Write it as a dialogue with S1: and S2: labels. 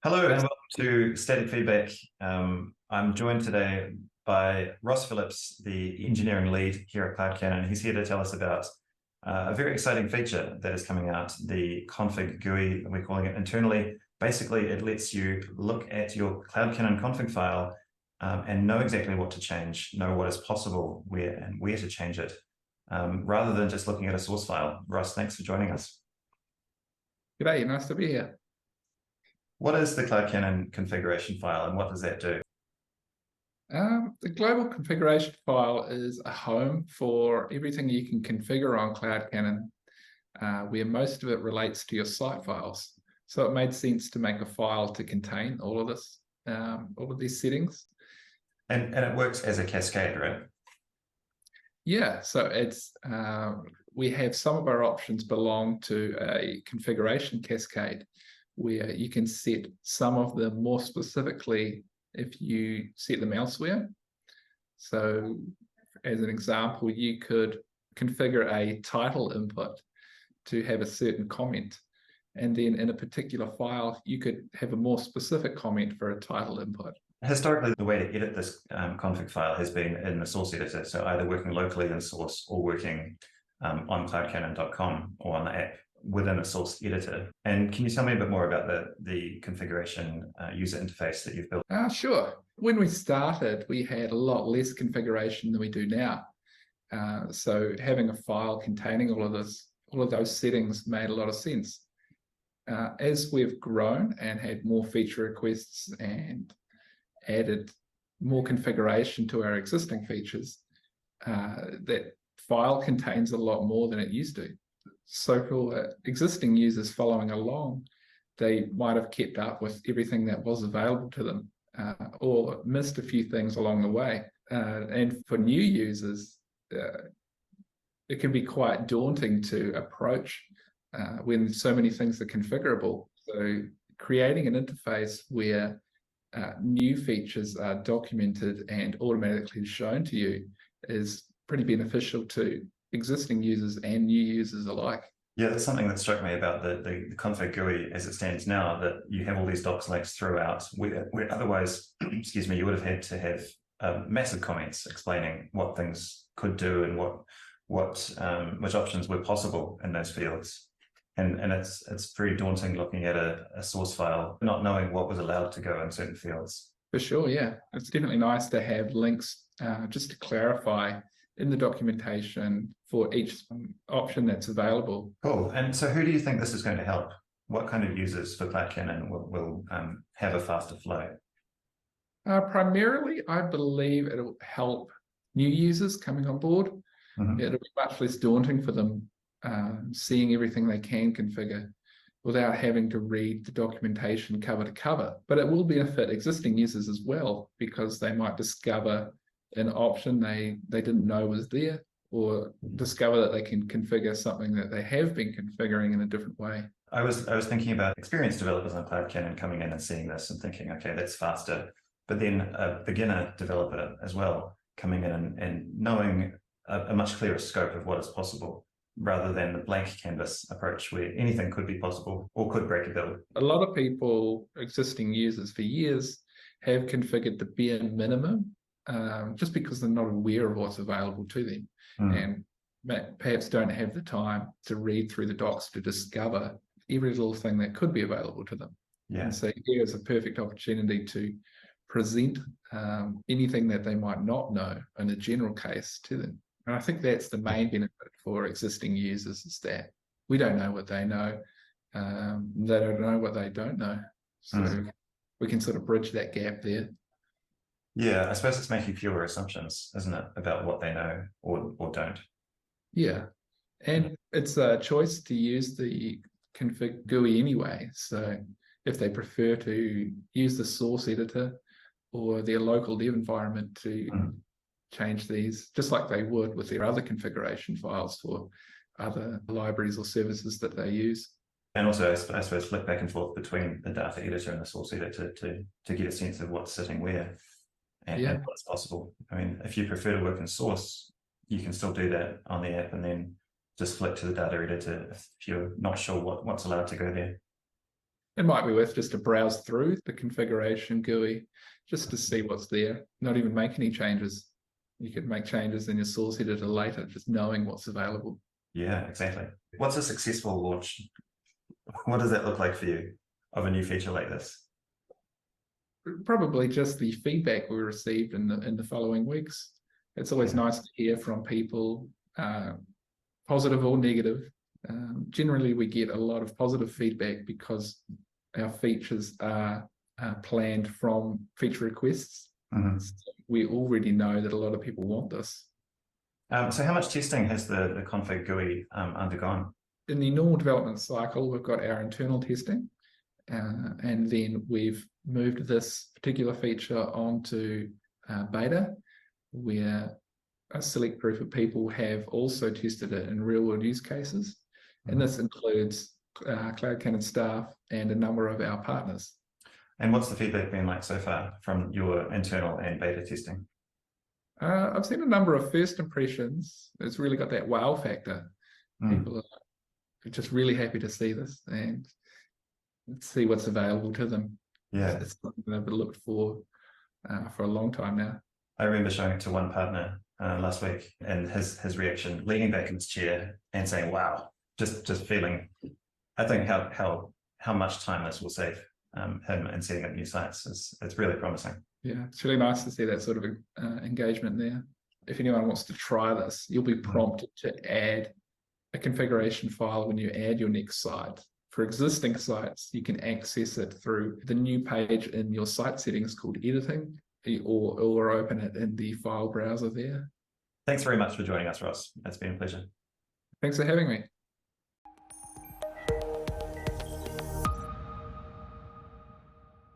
S1: Hello and welcome to Static Feedback. I'm joined today by Ross Phillips, the engineering lead here at CloudCannon. He's here to tell us about a very exciting feature that is coming out, the config GUI, we're calling it internally. Basically, it lets you look at your CloudCannon config file and know exactly what to change, know what is possible, where to change it, rather than just looking at a source file. Ross, thanks for joining us.
S2: G'day, nice to be here.
S1: What is the CloudCannon configuration file and what does that do?
S2: The global configuration file is a home for everything you can configure on CloudCannon, where most of it relates to your site files. So it made sense to make a file to contain all of this, all of these settings.
S1: And it works as a cascade, right?
S2: Yeah, so it's we have some of our options belong to a configuration cascade, where you can set some of them more specifically if you set them elsewhere. So as an example, you could configure a title input to have a certain comment. And then in a particular file, you could have a more specific comment for a title input.
S1: Historically, the way to edit this config file has been in the source editor. So either working locally in source or working on cloudcannon.com or on the app within a source editor. And can you tell me a bit more about the configuration user interface that you've built?
S2: Sure. When we started, we had a lot less configuration than we do now. So having a file containing all of those settings made a lot of sense. As we've grown and had more feature requests and added more configuration to our existing features, that file contains a lot more than it used to. So for existing users following along, they might have kept up with everything that was available to them or missed a few things along the way. And for new users, it can be quite daunting to approach when so many things are configurable. So creating an interface where new features are documented and automatically shown to you is pretty beneficial to existing users and new users alike.
S1: Yeah, that's something that struck me about the config GUI as it stands now, that you have all these docs links throughout, where otherwise, excuse me, you would have had to have massive comments explaining what things could do and which options were possible in those fields. And it's very daunting looking at a source file, not knowing what was allowed to go in certain fields.
S2: For sure, yeah. It's definitely nice to have links just to clarify in the documentation for each option that's available.
S1: Cool. And so who do you think this is going to help? What kind of users for CloudCannon will have a faster flow?
S2: Primarily, I believe it'll help new users coming on board. Mm-hmm. It'll be much less daunting for them seeing everything they can configure without having to read the documentation cover to cover. But it will benefit existing users as well, because they might discover an option they didn't know was there, or discover that they can configure something that they have been configuring in a different way.
S1: I was thinking about experienced developers on CloudCannon coming in and seeing this and thinking, okay, that's faster. But then a beginner developer as well coming in and knowing a much clearer scope of what is possible, rather than the blank canvas approach where anything could be possible or could break a build.
S2: A lot of people, existing users for years, have configured the bare minimum just because they're not aware of what's available to them and perhaps don't have the time to read through the docs to discover every little thing that could be available to them. Yeah. And so here's a perfect opportunity to present anything that they might not know in a general case to them. And I think that's the main benefit for existing users, is that we don't know what they know. They don't know what they don't know. So we can sort of bridge that gap there.
S1: Yeah, I suppose it's making fewer assumptions, isn't it, about what they know or don't.
S2: Yeah, and it's a choice to use the config GUI anyway. So if they prefer to use the source editor or their local dev environment to change these, just like they would with their other configuration files for other libraries or services that they use.
S1: And also, I suppose, flip back and forth between the data editor and the source editor to get a sense of what's sitting where and what's possible. I mean, if you prefer to work in source, you can still do that on the app and then just flick to the data editor if you're not sure what's allowed to go there.
S2: It might be worth just to browse through the configuration GUI just to see what's there, not even make any changes. You could make changes in your source editor later, just knowing what's available.
S1: Yeah, exactly. What's a successful launch? What does that look like for you of a new feature like this?
S2: Probably just the feedback we received in the following weeks. It's always nice to hear from people, positive or negative. Generally, we get a lot of positive feedback because our features are planned from feature requests. So we already know that a lot of people want this.
S1: So how much testing has the config GUI undergone?
S2: In the normal development cycle, we've got our internal testing, and then we've moved this particular feature onto beta, where a select group of people have also tested it in real-world use cases. And this includes CloudCannon staff and a number of our partners.
S1: And what's the feedback been like so far from your internal and beta testing?
S2: I've seen a number of first impressions. It's really got that wow factor. People are just really happy to see this and see what's available to them.
S1: Yeah,
S2: it's something they've looked for a long time now.
S1: I remember showing it to one partner last week, and his reaction, leaning back in his chair and saying, "Wow!" Just feeling, I think how much time this will save him in setting up new sites. It's really promising.
S2: Yeah, it's really nice to see that sort of engagement there. If anyone wants to try this, you'll be prompted to add a configuration file when you add your next site. For existing sites, you can access it through the new page in your site settings called editing, or open it in the file browser there.
S1: Thanks very much for joining us, Ross. It's been a pleasure.
S2: Thanks for having me.